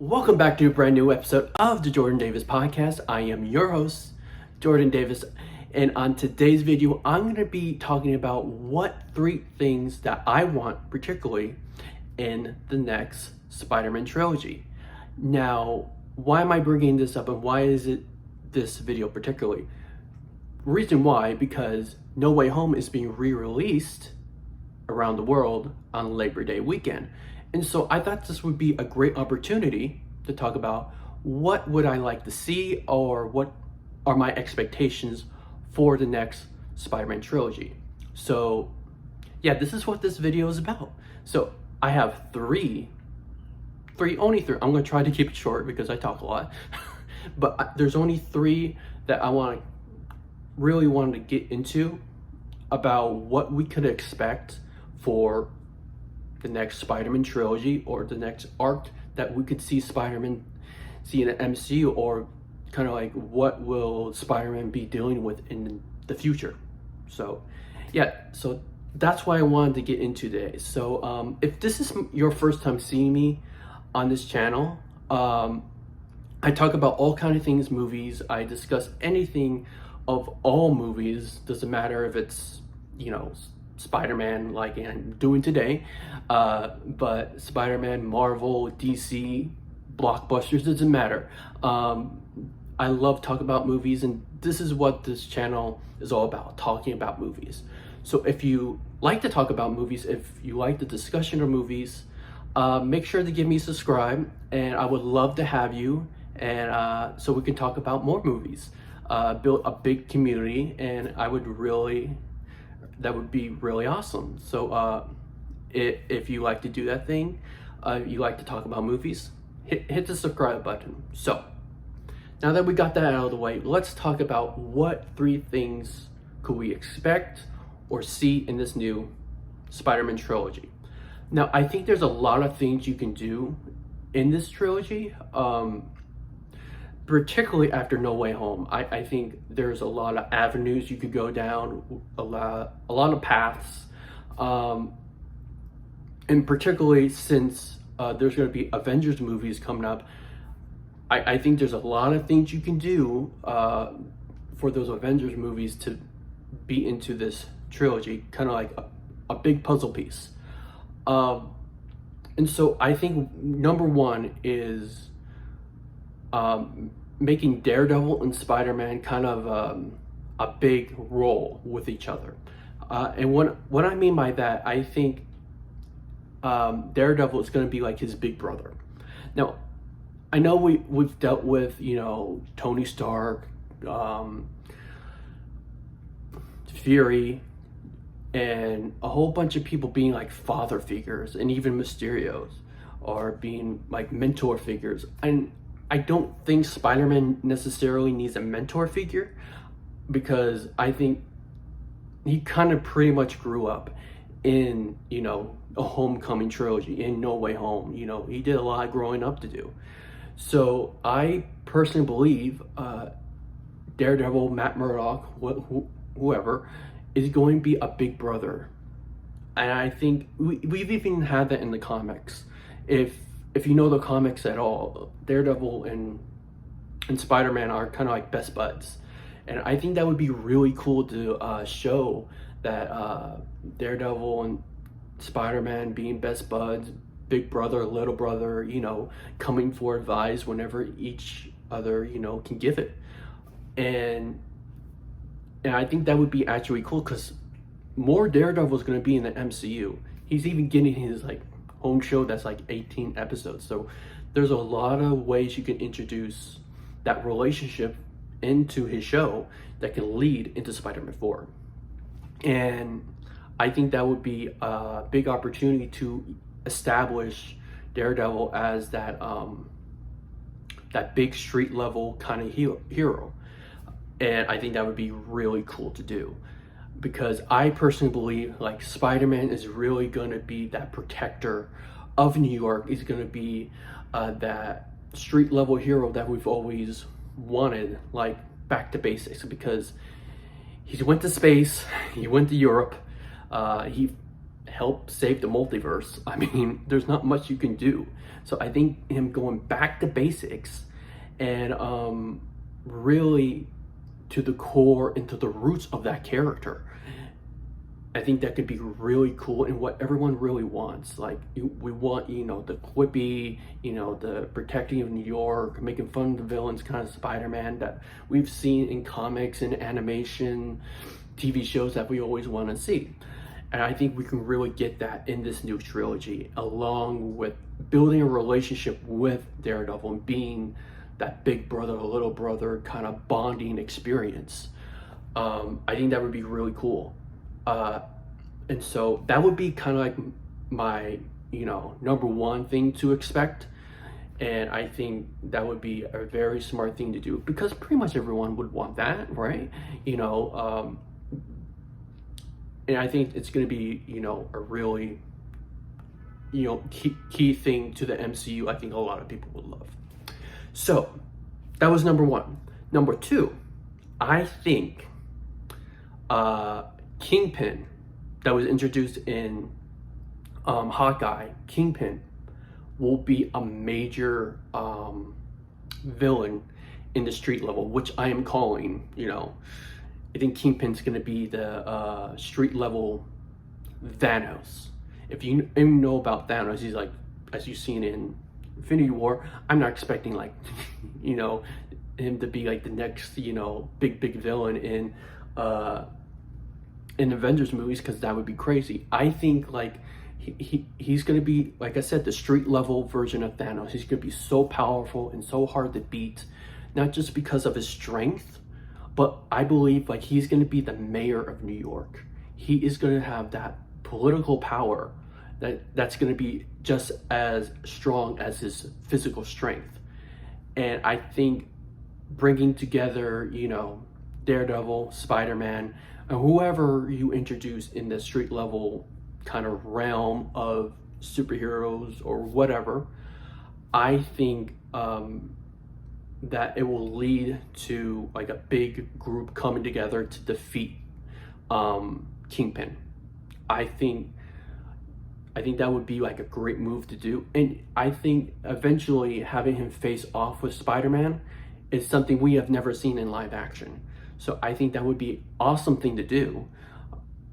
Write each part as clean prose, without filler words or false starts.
Welcome back to a brand new episode of the Jordan Davis Podcast. I am your host, Jordan Davis, and on today's video, I'm going to be talking about what 3 things that I want particularly in the next Spider-Man trilogy. Now, why am I bringing this up and why is it this video particularly? Reason why, because No Way Home is being re-released around the world on Labor Day weekend. And so I thought this would be a great opportunity to talk about what would I like to see or what are my expectations for the next Spider-Man trilogy. So yeah, this is what this video is about. So I have only three. I'm gonna try to keep it short because I talk a lot, but there's only 3 that I really wanted to get into about what we could expect for the next Spider-Man trilogy or the next arc that we could see Spider-Man see in the MCU, or kind of like what will Spider-Man be dealing with in the future. So yeah, so that's why I wanted to get into today. So if this is your first time seeing me on this channel, I talk about all kind of things, movies. I discuss anything of all movies. Doesn't matter if it's, Spider-Man like I'm doing today, but Spider-Man, Marvel, DC, blockbusters, doesn't matter. I love talking about movies, and this is what this channel is all about, talking about movies. So if you like to talk about movies, if you like the discussion of movies, make sure to give me a subscribe, and I would love to have you, and so we can talk about more movies, build a big community, and that would be really awesome. So if you like to do that thing, you like to talk about movies, hit the subscribe button. So now that we got that out of the way, let's talk about what 3 things could we expect or see in this new Spider-Man trilogy. Now, I think there's a lot of things you can do in this trilogy, particularly after No Way Home. I think there's a lot of avenues you could go down, a lot of paths, and particularly since there's going to be Avengers movies coming up, I think there's a lot of things you can do for those Avengers movies to be into this trilogy, kind of like a big puzzle piece. And so I think number 1 is making Daredevil and Spider-Man kind of a big role with each other. And what I mean by that, I think Daredevil is going to be like his big brother. Now, I know we've dealt with, Tony Stark, Fury, and a whole bunch of people being like father figures, and even Mysterios are being like mentor figures. And I don't think Spider-Man necessarily needs a mentor figure, because I think he kind of pretty much grew up in, a Homecoming trilogy, in No Way Home. He did a lot growing up to do. So I personally believe Daredevil, Matt Murdock, whoever, is going to be a big brother. And I think we've even had that in the comics. If you know the comics at all, Daredevil and Spider-Man are kind of like best buds. And I think that would be really cool to show that Daredevil and Spider-Man being best buds, big brother, little brother, coming for advice whenever each other, can give it. And I think that would be actually cool, because more Daredevil is going to be in the MCU. He's even getting his own show that's 18 episodes. So there's a lot of ways you can introduce that relationship into his show that can lead into Spider-Man 4. And I think that would be a big opportunity to establish Daredevil as that big street level kind of hero. And I think that would be really cool to do, because I personally believe Spider-Man is really going to be that protector of New York. He's going to be that street level hero that we've always wanted, back to basics, because he went to space, he went to Europe, he help save the multiverse. I mean, there's not much you can do. So I think him going back to basics and really to the core and to the roots of that character, I think that could be really cool and what everyone really wants. Like, we want, you know, the quippy, you know, the protecting of New York, making fun of the villains kind of Spider-Man that we've seen in comics and animation, TV shows that we always want to see. And I think we can really get that in this new trilogy, along with building a relationship with Daredevil and being that big brother, little brother kind of bonding experience. I think that would be really cool. And so that would be kind of like my, you know, number one thing to expect. And I think that would be a very smart thing to do, because pretty much everyone would want that, right? You know, and I think it's going to be, you know, a really, you know, key thing to the MCU. I think a lot of people would love. So that was number one. Number two, I think Kingpin, that was introduced in Hawkeye, Kingpin will be a major villain in the street level, which I am calling, you know, I think Kingpin's going to be the street level Thanos. If you know about Thanos, he's like, as you've seen in Infinity War, I'm not expecting like, you know, him to be like the next, you know, big villain in Avengers movies, because that would be crazy. I think like he's going to be, like I said, the street level version of Thanos. He's going to be so powerful and so hard to beat, not just because of his strength, but I believe like he's going to be the mayor of New York. He is going to have that political power that's going to be just as strong as his physical strength. And I think bringing together, you know, Daredevil, Spider-Man, and whoever you introduce in the street level kind of realm of superheroes or whatever, I think that it will lead to like a big group coming together to defeat Kingpin. I think that would be like a great move to do. And I think eventually having him face off with Spider-Man is something we have never seen in live action. So I think that would be an awesome thing to do,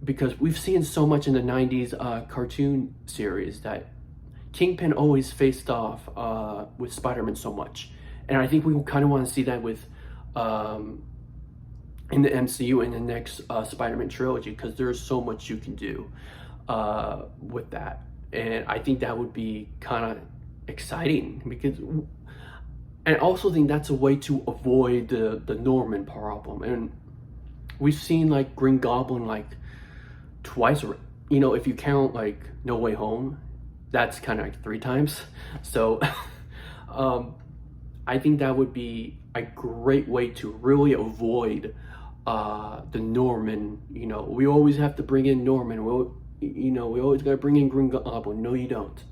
because we've seen so much in the 90s cartoon series that Kingpin always faced off with Spider-Man so much. And I think we kind of want to see that with in the MCU in the next Spider-Man trilogy, because there's so much you can do with that. And I think that would be kind of exciting, because I also think that's a way to avoid the Norman problem. And we've seen like Green Goblin like twice, you know, if you count like No Way Home, that's kind of like 3 times. So I think that would be a great way to really avoid the Norman. You know, we always have to bring in Norman. We always got to bring in Green Goblin. No, you don't.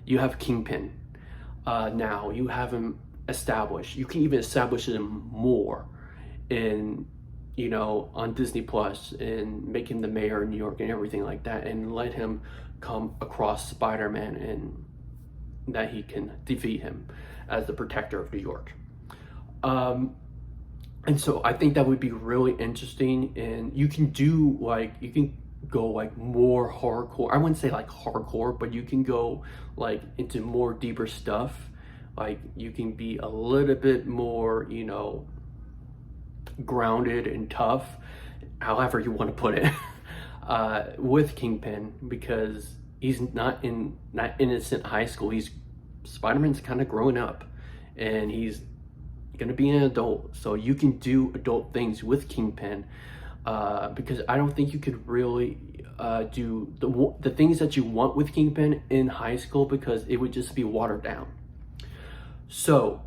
You have Kingpin. Now you have him established. You can even establish him more in, you know, on Disney Plus, and make him the mayor of New York and everything like that, and let him come across Spider-Man and that he can defeat him as the protector of New York. And so I think that would be really interesting, and you can do like, you can go like more hardcore. I wouldn't say like hardcore, but you can go like into more deeper stuff. Like you can be a little bit more, you know, grounded and tough, however you want to put it, with Kingpin, because he's not innocent high school. Spider-Man's kind of growing up, and he's gonna be an adult, so you can do adult things with Kingpin, because I don't think you could really do the things that you want with Kingpin in high school, because it would just be watered down. So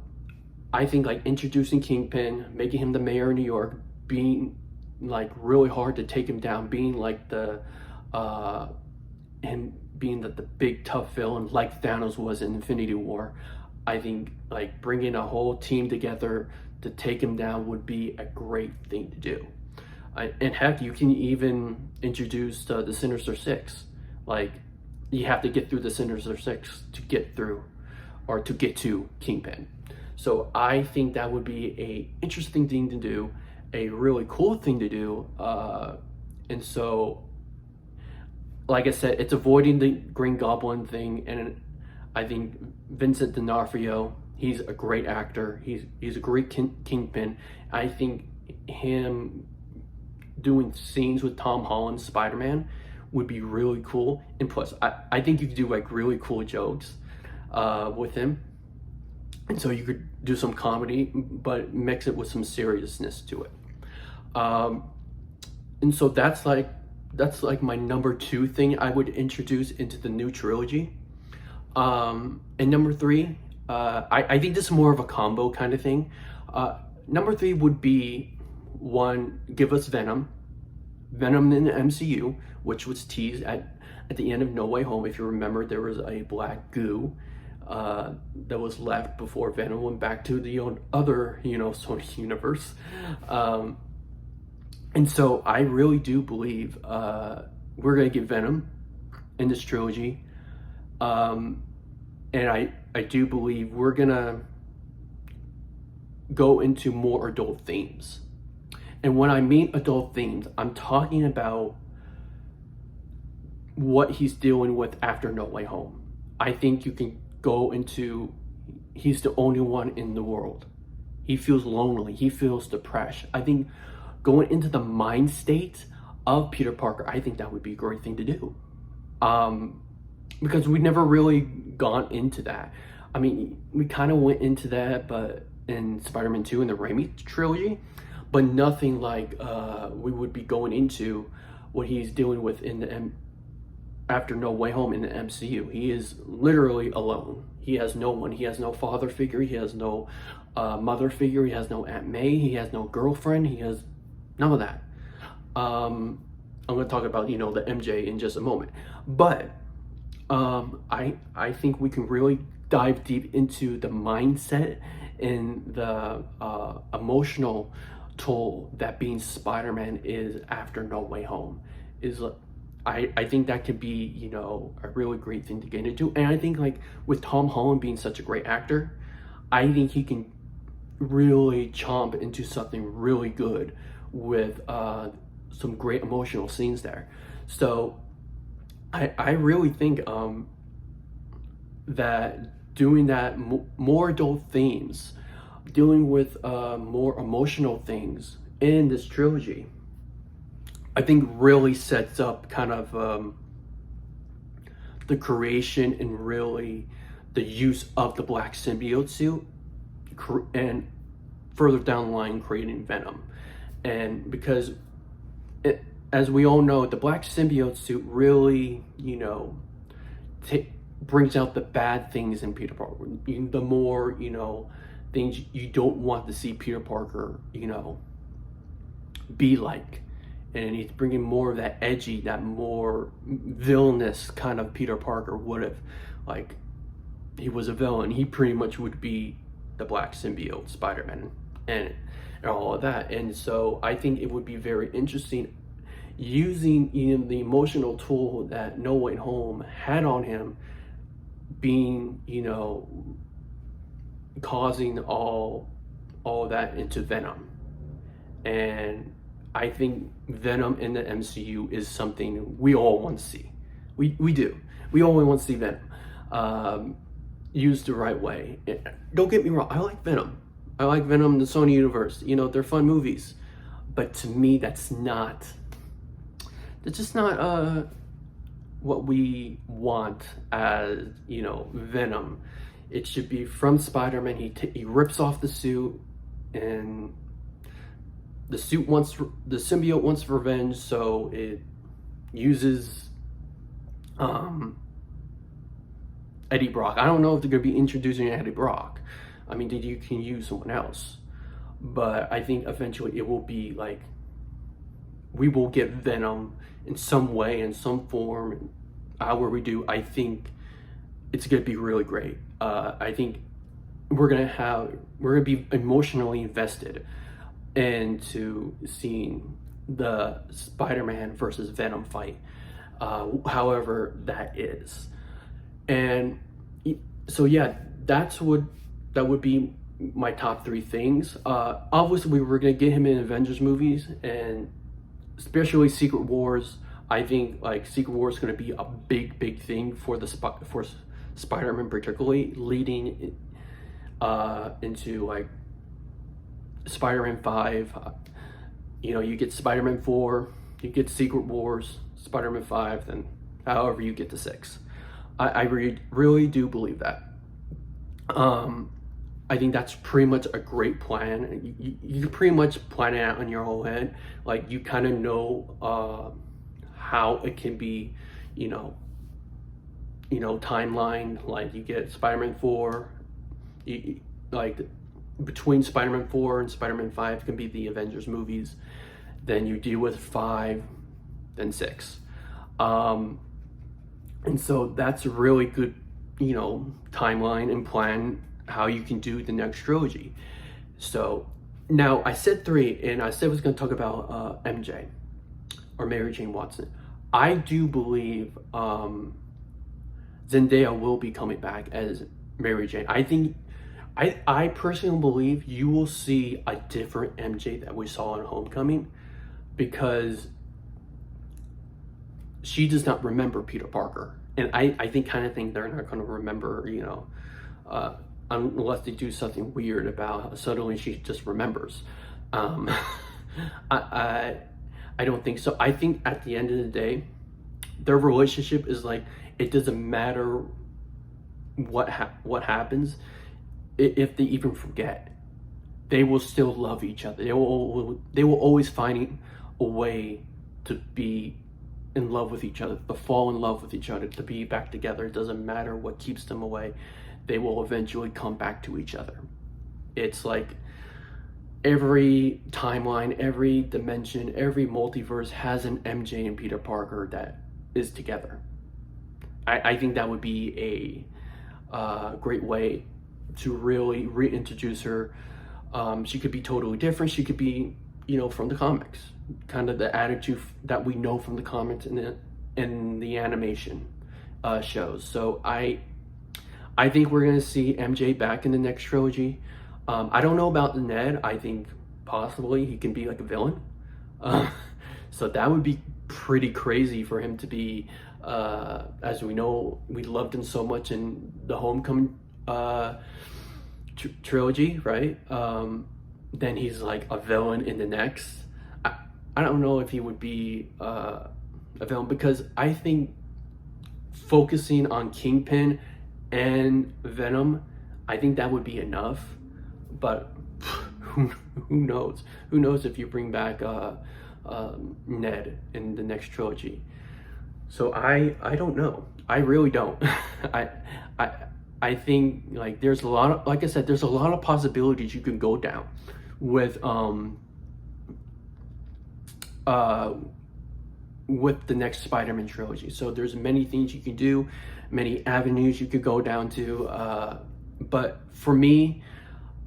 I think like introducing Kingpin, making him the mayor of New York, being like really hard to take him down, being like the him being the big tough villain like Thanos was in Infinity War. I think like bringing a whole team together to take him down would be a great thing to do. And heck, you can even introduce the Sinister Six, Like, you have to get through the Sinister Six to get through, or to get to Kingpin. So I think that would be a interesting thing to do, a really cool thing to do. And so, like I said, it's avoiding the Green Goblin thing, and I think Vincent D'Onofrio, he's a great actor. He's a great Kingpin. I think him doing scenes with Tom Holland's Spider-Man would be really cool. And plus, I think you could do like really cool jokes with him. And so you could do some comedy, but mix it with some seriousness to it. And so that's like my number 2 thing I would introduce into the new trilogy. And number 3, I think this is more of a combo kind of thing. Number 3 would be, one, give us Venom in the MCU, which was teased at the end of No Way Home. If you remember, there was a black goo that was left before Venom went back to the other, Sony universe. And so I really do believe we're gonna get Venom in this trilogy. And I do believe we're gonna go into more adult themes. And when I mean adult themes, I'm talking about what he's dealing with after No Way Home. I think you can go into, he's the only one in the world. He feels lonely, he feels depressed. I think going into the mind state of Peter Parker, I think that would be a great thing to do. Because we never really gone into that. I mean, we kind of went into that, but in Spider-Man 2 in the Raimi trilogy, but nothing like we would be going into what he's dealing with in the after No Way Home in the MCU. He is literally alone. He has no one. He has no father figure. He has no mother figure. He has no Aunt May. He has no girlfriend. He has none of that. I'm going to talk about, the MJ in just a moment. But I think we can really dive deep into the mindset and the emotional toll that being Spider-Man is after No Way Home. I think that could be, a really great thing to get into. And I think, like, with Tom Holland being such a great actor, I think he can really chomp into something really good with some great emotional scenes there. So I really think that doing that, more adult themes, dealing with more emotional things in this trilogy, I think really sets up kind of the creation and really the use of the black symbiote suit, and further down the line creating Venom. And because as we all know, the black symbiote suit really, brings out the bad things in Peter Parker. The more, things you don't want to see Peter Parker, be like. And he's bringing more of that edgy, that more villainous kind of Peter Parker would have, like, he was a villain. He pretty much would be the black symbiote Spider-Man and all of that. And so I think it would be very interesting using the emotional tool that No Way Home had on him, being, causing all that into Venom. And I think Venom in the MCU is something we all want to see. We do. We all want to see Venom used the right way. Don't get me wrong, I like Venom. I like Venom, the Sony universe. They're fun movies. But to me, that's just not what we want as, Venom. It should be from Spider-Man. He rips off the suit, and the symbiote wants revenge, so it uses Eddie Brock. I don't know if they're going to be introducing Eddie Brock. I mean, you can use someone else. But I think eventually it will be like, we will get Venom in some way, in some form. However we do, I think it's going to be really great. I think we're going to be emotionally invested into seeing the Spider-Man versus Venom fight. however that is. And so yeah, that would be my top 3 things. Obviously we were gonna get him in Avengers movies, and especially Secret Wars. I think like Secret Wars is going to be a big thing for for Spider-Man, particularly leading into like Spider-Man 5. You know, you get Spider-Man 4, you get Secret Wars, Spider-Man 5, then however you get to 6. I really do believe that. I think that's pretty much a great plan. You pretty much plan it out in your whole head. Like you kind of know how it can be, you know, timeline. Like you get Spider-Man 4, like between Spider-Man 4 and Spider-Man 5 can be the Avengers movies. Then you deal with 5, then 6. And so that's a really good, you know, timeline and plan how you can do the next trilogy. So now I said 3, and I said I was going to talk about MJ or Mary Jane Watson. I do believe Zendaya will be coming back as Mary Jane. I think I personally believe you will see a different MJ that we saw in Homecoming, because she does not remember Peter Parker, and I think they're not going to remember, you know, unless they do something weird about how suddenly she just remembers. I don't think so. I think at the end of the day, their relationship is like, it doesn't matter what happens. If they even forget, they will still love each other. They will always find a way to be in love with each other, to fall in love with each other, to be back together. It doesn't matter what keeps them away. They will eventually come back to each other. It's like every timeline, every dimension, every multiverse has an MJ and Peter Parker that is together. I think that would be a great way to really reintroduce her. She could be totally different. She could be, you know, from the comics, kind of the attitude that we know from the comics and the animation shows. So I think we're gonna see MJ back in the next trilogy. I don't know about Ned. I think possibly he can be like a villain. So that would be pretty crazy for him to be, as we know, we loved him so much in the Homecoming trilogy, right? Then he's like a villain in the next. I don't know if he would be a villain, because I think focusing on Kingpin and Venom, I think that would be enough. But who knows? Who knows if you bring back Ned in the next trilogy? So I don't know. I really don't. I think like there's a lot of, like I said, there's a lot of possibilities you can go down with the next Spider-Man trilogy. So there's many things you can do, many avenues you could go down to. But for me,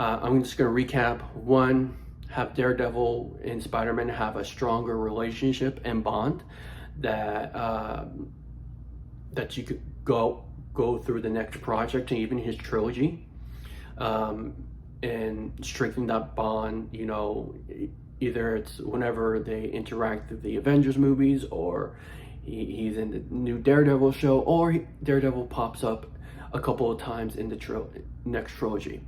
I'm just going to recap. 1, have Daredevil and Spider-Man have a stronger relationship and bond that that you could go through the next project and even his trilogy, and strengthen that bond. You know, either it's whenever they interact with the Avengers movies, or he's in the new Daredevil show, or Daredevil pops up a couple of times in the next trilogy.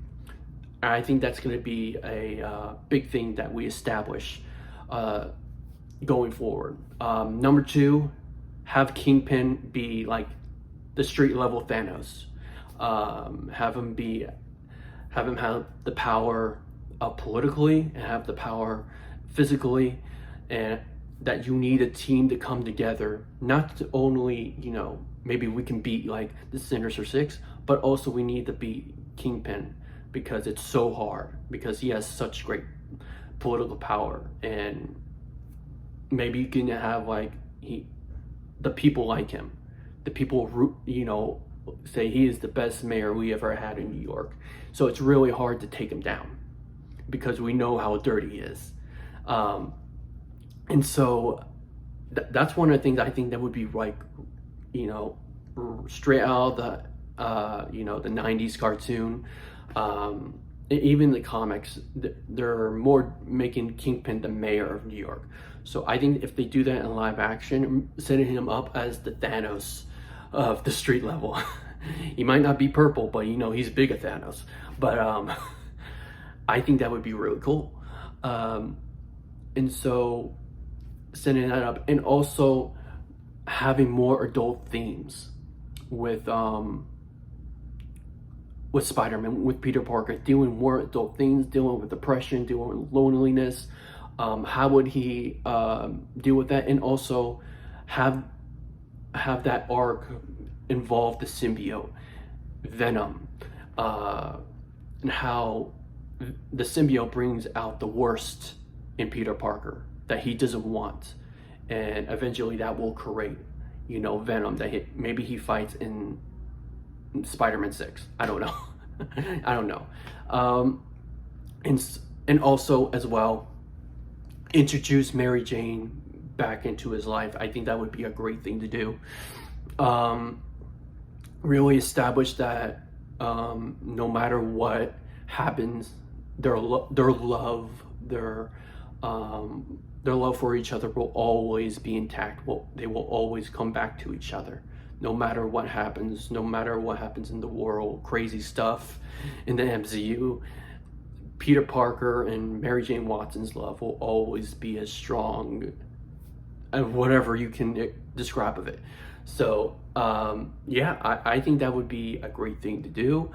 And I think that's going to be a big thing that we establish going forward. Number 2, have Kingpin be like the street level Thanos. Have him have the power politically, and have the power physically, and that you need a team to come together, not to only, you know, maybe we can beat like the Sinister Six, but also we need to beat Kingpin, because it's so hard, because he has such great political power. And maybe you can have like the people like him, the people, you know, say he is the best mayor we ever had in New York. So it's really hard to take him down, because we know how dirty he is. And so that's one of the things I think that would be like, you know, straight out of the you know, the 90s cartoon. Even the comics, they're more making Kingpin the mayor of New York. So I think if they do that in live action, setting him up as the Thanos of the street level. He might not be purple, but you know, he's big at Thanos. But I think that would be really cool. And so setting that up, and also having more adult themes with Spider-Man, with Peter Parker, doing more adult things, dealing with depression, dealing with loneliness. How would he deal with that? And also have that arc involve the symbiote, Venom, and how the symbiote brings out the worst in Peter Parker that he doesn't want, and eventually that will create, you know, Venom that maybe he fights in Spider-Man 6. I don't know. I don't know. And also as well, introduce Mary Jane back into his life. I think that would be a great thing to do. Really establish that no matter what happens, their love for each other will always be intact. They will always come back to each other. No matter what happens, no matter what happens in the world, crazy stuff in the MCU, Peter Parker and Mary Jane Watson's love will always be as strong as whatever you can describe of it. So, yeah, I think that would be a great thing to do.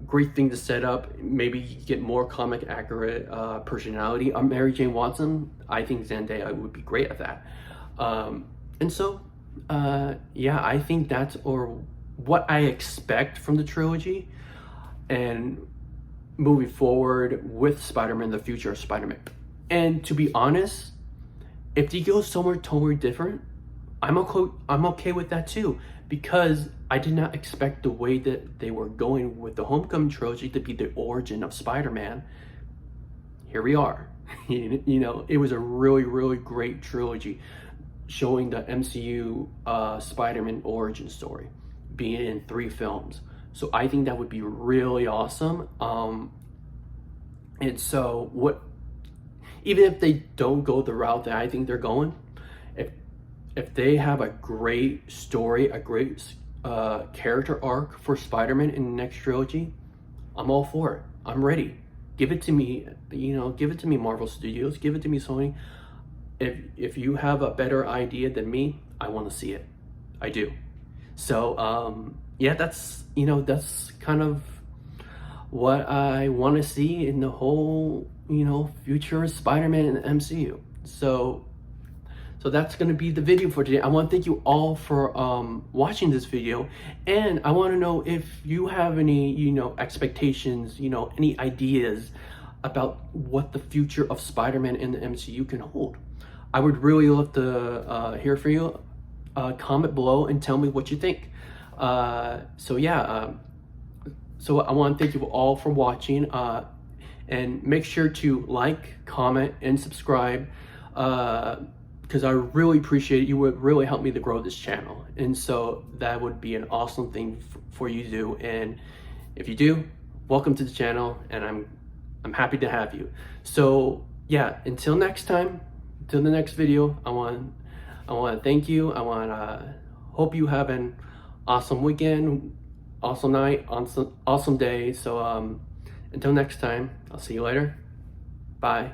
Great thing to set up. Maybe get more comic accurate personality on Mary Jane Watson. I think Zendaya would be great at that. And so, yeah, I think that's what I expect from the trilogy, and moving forward with Spider-Man, the future of Spider-Man. And to be honest, if they go somewhere totally different, I'm okay with that too, because I did not expect the way that they were going with the Homecoming trilogy to be the origin of Spider-Man. Here we are. You know, it was a really, really great trilogy, showing the MCU Spider-Man origin story, being in 3 films. So I think that would be really awesome. And so even if they don't go the route that I think they're going, if they have a great story, a great character arc for Spider-Man in the next trilogy, I'm all for it. I'm ready. Give it to me, you know, give it to me, Marvel Studios, give it to me, Sony. If you have a better idea than me, I want to see it. I do. So, yeah, that's kind of what I want to see in the whole, you know, future of Spider-Man in the MCU. So that's going to be the video for today. I want to thank you all for watching this video, and I want to know if you have any, you know, expectations, you know, any ideas about what the future of Spider-Man in the MCU can hold. I would really love to hear from you. Comment below and tell me what you think. So yeah, so I want to thank you all for watching, and make sure to like, comment, and subscribe, because I really appreciate it. You would really help me to grow this channel, and so that would be an awesome thing for you to do. And if you do, welcome to the channel, and I'm happy to have you. So yeah, until next time, until the next video, I want to thank you. I want to hope you have an awesome weekend, awesome night, awesome day. So until next time, I'll see you later. Bye.